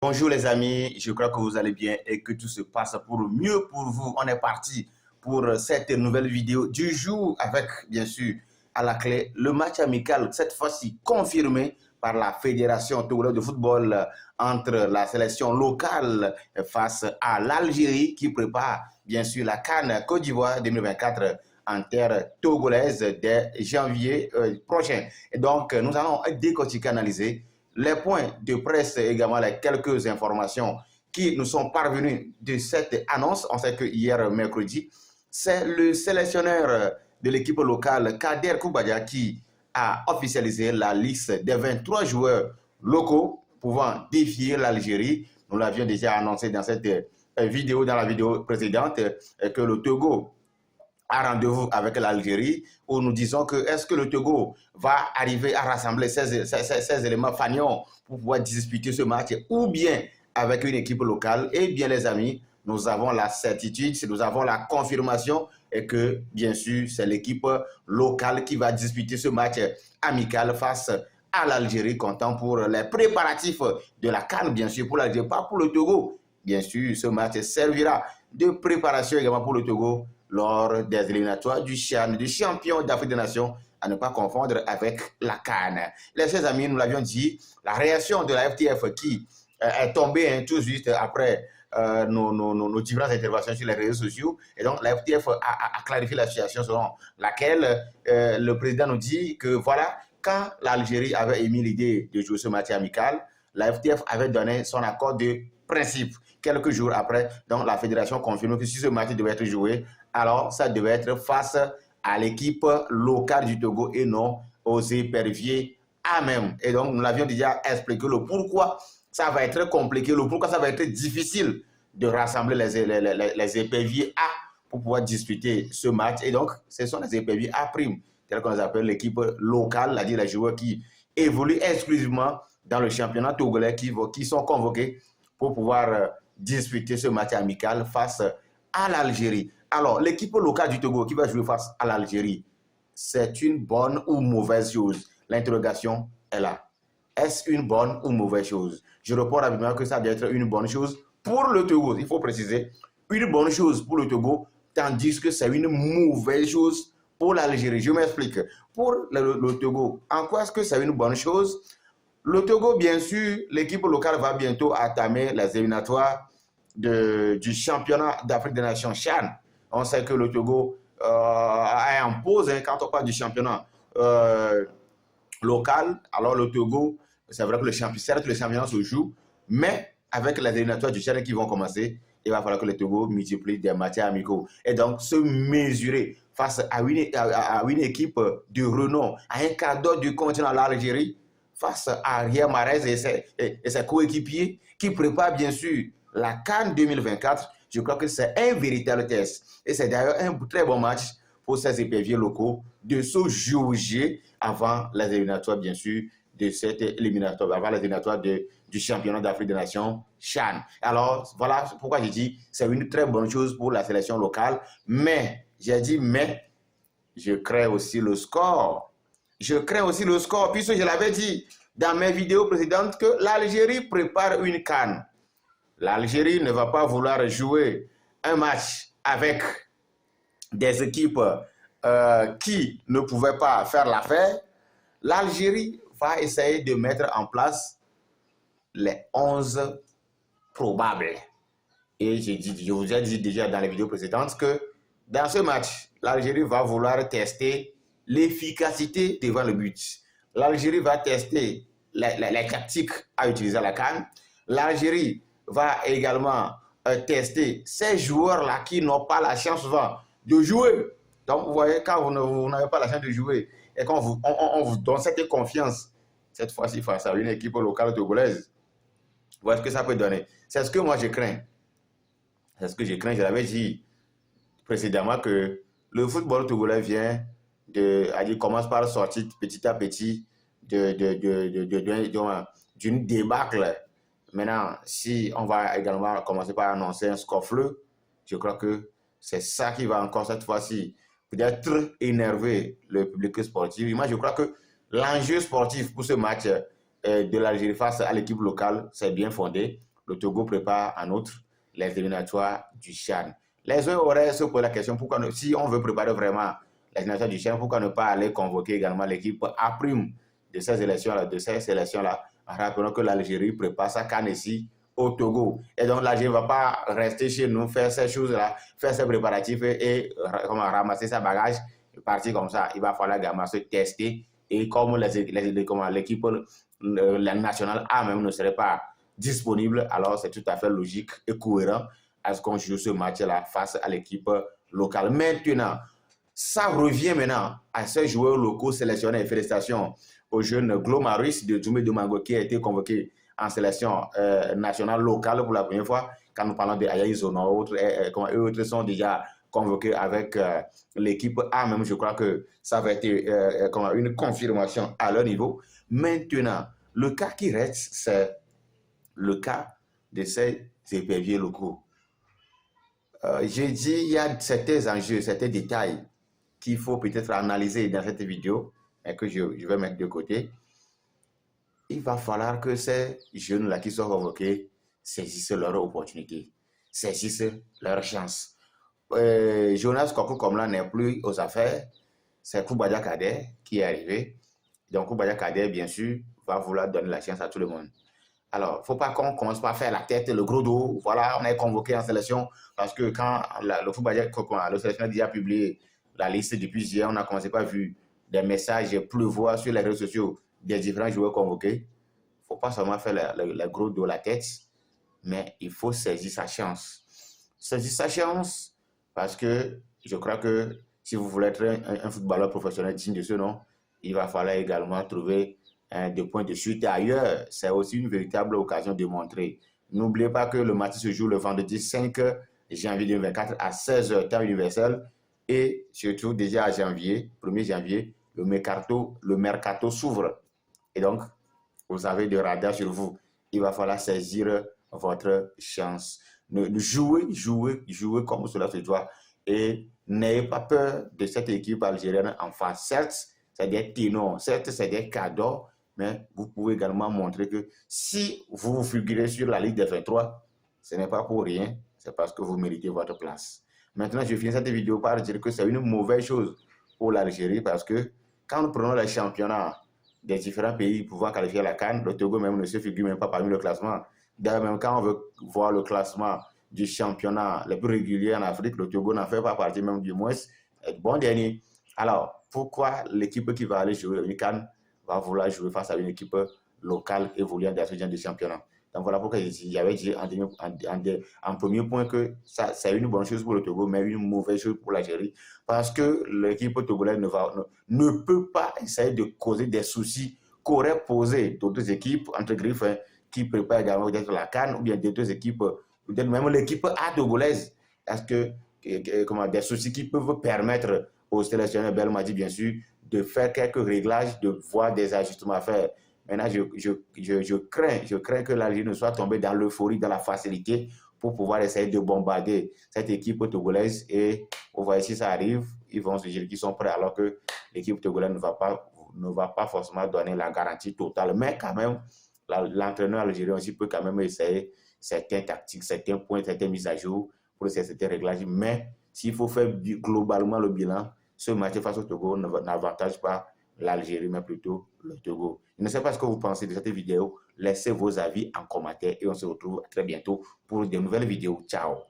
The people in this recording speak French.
Bonjour les amis, je crois que vous allez bien et que tout se passe pour le mieux pour vous. On est parti pour cette nouvelle vidéo du jour avec bien sûr à la clé le match amical, cette fois-ci confirmé par la Fédération togolaise de football entre la sélection locale face à l'Algérie qui prépare bien sûr la CAN Côte d'Ivoire 2024 en terre togolaise dès janvier prochain. Et donc nous allons décortiquer, analyser les points de presse et également les quelques informations qui nous sont parvenues de cette annonce. On sait que hier, mercredi, c'est le sélectionneur de l'équipe locale, Kader Koubadia, qui a officialisé la liste des 23 joueurs locaux pouvant défier l'Algérie. Nous l'avions déjà annoncé dans cette vidéo, dans la vidéo précédente, que le Togo à rendez-vous avec l'Algérie où nous disons que est-ce que le Togo va arriver à rassembler ces éléments fagnons pour pouvoir disputer ce match ou bien avec une équipe locale. Eh bien les amis, nous avons la certitude, nous avons la confirmation et que bien sûr c'est l'équipe locale qui va disputer ce match amical face à l'Algérie, comptant pour les préparatifs de la CAN, bien sûr pour l'Algérie, pas pour le Togo. Bien sûr, ce match servira de préparation également pour le Togo lors des éliminatoires du CHAN, du champion d'Afrique des Nations, à ne pas confondre avec la CAN. Les chers amis, nous l'avions dit, la réaction de la FTF qui est tombée tout juste après nos différentes interventions sur les réseaux sociaux. Et donc, la FTF a clarifié la situation selon laquelle le président nous dit que voilà, quand l'Algérie avait émis l'idée de jouer ce match amical, la FTF avait donné son accord de principe. Quelques jours après, donc la fédération confirme que si ce match devait être joué, alors ça devait être face à l'équipe locale du Togo et non aux éperviers à même. Et donc, nous l'avions déjà expliqué le pourquoi ça va être compliqué, le pourquoi ça va être difficile de rassembler les éperviers A pour pouvoir disputer ce match. Et donc, ce sont les éperviers A', tels qu'on les appelle l'équipe locale, c'est-à-dire les joueurs qui évoluent exclusivement dans le championnat togolais, qui sont convoqués pour pouvoir disputer ce match amical face à l'Algérie. Alors, l'équipe locale du Togo qui va jouer face à l'Algérie, c'est une bonne ou mauvaise chose? L'interrogation est là. Est-ce une bonne ou mauvaise chose? Je réponds rapidement que ça doit être une bonne chose pour le Togo. Il faut préciser, une bonne chose pour le Togo, tandis que c'est une mauvaise chose pour l'Algérie. Je m'explique. Pour le Togo, en quoi est-ce que c'est une bonne chose? Le Togo, bien sûr, l'équipe locale va bientôt entamer les éliminatoires du championnat d'Afrique des Nations CHAN. On sait que le Togo impose, quand on parle du championnat local, alors le Togo, c'est vrai que le championnat se joue, mais avec les éliminatoires du CHAN qui vont commencer, il va falloir que le Togo multiplie des matchs amicaux. Et donc, se mesurer face à une équipe de renom, à un cadeau du continent, l'Algérie, face à Riyad Mahrez et ses coéquipiers qui préparent bien sûr la CAN 2024, je crois que c'est un véritable test. Et c'est d'ailleurs un très bon match pour ces éperviers locaux de se jauger avant les éliminatoires, bien sûr, de cette éliminatoire, avant les éliminatoires du championnat d'Afrique des Nations, CHAN. Alors, voilà pourquoi j'ai dit c'est une très bonne chose pour la sélection locale. Mais, j'ai dit mais, je crains aussi le score. Je crains aussi le score, puisque je l'avais dit dans mes vidéos précédentes que l'Algérie prépare une CAN. L'Algérie ne va pas vouloir jouer un match avec des équipes qui ne pouvaient pas faire l'affaire. L'Algérie va essayer de mettre en place les 11 probables. Et je vous ai dit déjà dans les vidéos précédentes que dans ce match, l'Algérie va vouloir tester l'efficacité devant le but. L'Algérie va tester les tactiques à utiliser à la CAN. L'Algérie va également tester ces joueurs-là qui n'ont pas la chance souvent de jouer. Donc, vous voyez, quand vous n'avez pas la chance de jouer et quand on vous donne cette confiance, cette fois-ci face à une équipe locale togolaise, voilà ce que ça peut donner. C'est ce que moi je crains. C'est ce que je crains. Je l'avais dit précédemment que le football togolais commence par sortir petit à petit d'une débâcle. Maintenant, si on va également commencer par annoncer un score fleu, je crois que c'est ça qui va encore cette fois-ci peut-être énerver le public sportif. Moi, je crois que l'enjeu sportif pour ce match de l'Algérie face à l'équipe locale, c'est bien fondé. le Togo prépare en outre les éliminatoires du CHAN. Les uns auraient se posé la question, pourquoi si on veut préparer vraiment les éliminatoires du CHAN, pourquoi ne pas aller convoquer également l'équipe A' de ces sélections-là, en rappelant que l'Algérie prépare sa CAN ici au Togo. Et donc l'Algérie ne va pas rester chez nous, faire ces choses-là, faire ses préparatifs et ramasser sa bagage et partir comme ça. Il va falloir également se tester. Et comme l'équipe nationale A même ne serait pas disponible, alors c'est tout à fait logique et cohérent à ce qu'on joue ce match-là face à l'équipe locale. Maintenant, ça revient maintenant à ces joueurs locaux sélectionnés. Félicitations au jeune Glomaris de Djoumé de Mango qui a été convoqué en sélection nationale locale pour la première fois. Quand nous parlons de Ayaï Zona, autres sont déjà convoqués avec l'équipe A. Même je crois que ça va être une confirmation à leur niveau. Maintenant, le cas qui reste, c'est le cas de ces éperviers locaux. J'ai dit, il y a certains enjeux, certains détails qu'il faut peut-être analyser dans cette vidéo et que je vais mettre de côté. Il va falloir que ces jeunes-là qui sont convoqués saisissent leur opportunité, saisissent leur chance. Jonas Kokou-Komla n'est plus aux affaires, c'est Koubadia Kader qui est arrivé. Donc Koubadia Kader, bien sûr, va vouloir donner la chance à tout le monde. Alors, il ne faut pas qu'on commence par faire la tête, le gros dos. Voilà, on est convoqué en sélection parce que quand le sélectionneur a déjà publié la liste depuis hier, on a commencé par voir des messages pleuvoir sur les réseaux sociaux des différents joueurs convoqués. Il ne faut pas seulement faire le gros dos, la tête, mais il faut saisir sa chance. Saisir sa chance parce que je crois que si vous voulez être un footballeur professionnel digne de ce nom, il va falloir également trouver des points de chute ailleurs. C'est aussi une véritable occasion de montrer. N'oubliez pas que le match se joue le vendredi 5 janvier 2024 à 16h temps universel et surtout déjà à janvier, 1er janvier, le mercato s'ouvre. Et donc, vous avez des radars sur vous. Il va falloir saisir votre chance. Jouez comme cela se doit et n'ayez pas peur de cette équipe algérienne en face. Certes, c'est des ténors, certes, c'est des cadeaux, mais vous pouvez également montrer que si vous figurez sur la Ligue des 23, ce n'est pas pour rien, c'est parce que vous méritez votre place. Maintenant, je finis cette vidéo par dire que c'est une mauvaise chose pour l'Algérie parce que quand nous prenons les championnats des différents pays pour pouvoir qualifier la CAN, le Togo même ne se figure même pas parmi le classement. D'ailleurs, même quand on veut voir le classement du championnat le plus régulier en Afrique, le Togo n'en fait pas partie même du moins. Bon dernier. Alors, pourquoi l'équipe qui va aller jouer le CAN va vouloir jouer face à une équipe locale évoluant dans ce genre de championnat? Donc voilà pourquoi j'avais dit en premier point que c'est une bonne chose pour le Togo, mais une mauvaise chose pour l'Algérie, parce que l'équipe togolaise ne peut pas essayer de causer des soucis qu'auraient posé d'autres équipes, entre griffes, qui préparent également peut-être la CAN, ou bien d'autres équipes, peut-être même l'équipe A togolaise, parce que des soucis qui peuvent permettre au sélectionneur Belmadi, bien sûr, de faire quelques réglages, de voir des ajustements à faire. Maintenant, je crains que l'Algérie ne soit tombée dans l'euphorie, dans la facilité pour pouvoir essayer de bombarder cette équipe togolaise. Et vous voyez, si ça arrive, ils vont se dire qu'ils sont prêts alors que l'équipe togolaise ne va pas forcément donner la garantie totale. Mais quand même, l'entraîneur algérien aussi peut quand même essayer certaines tactiques, certains points, certaines mises à jour pour essayer certains réglages. Mais s'il faut faire globalement le bilan, ce match face au Togo n'avantage pas l'Algérie, mais plutôt le Togo. Je ne sais pas ce que vous pensez de cette vidéo. Laissez vos avis en commentaire et on se retrouve très bientôt pour de nouvelles vidéos. Ciao!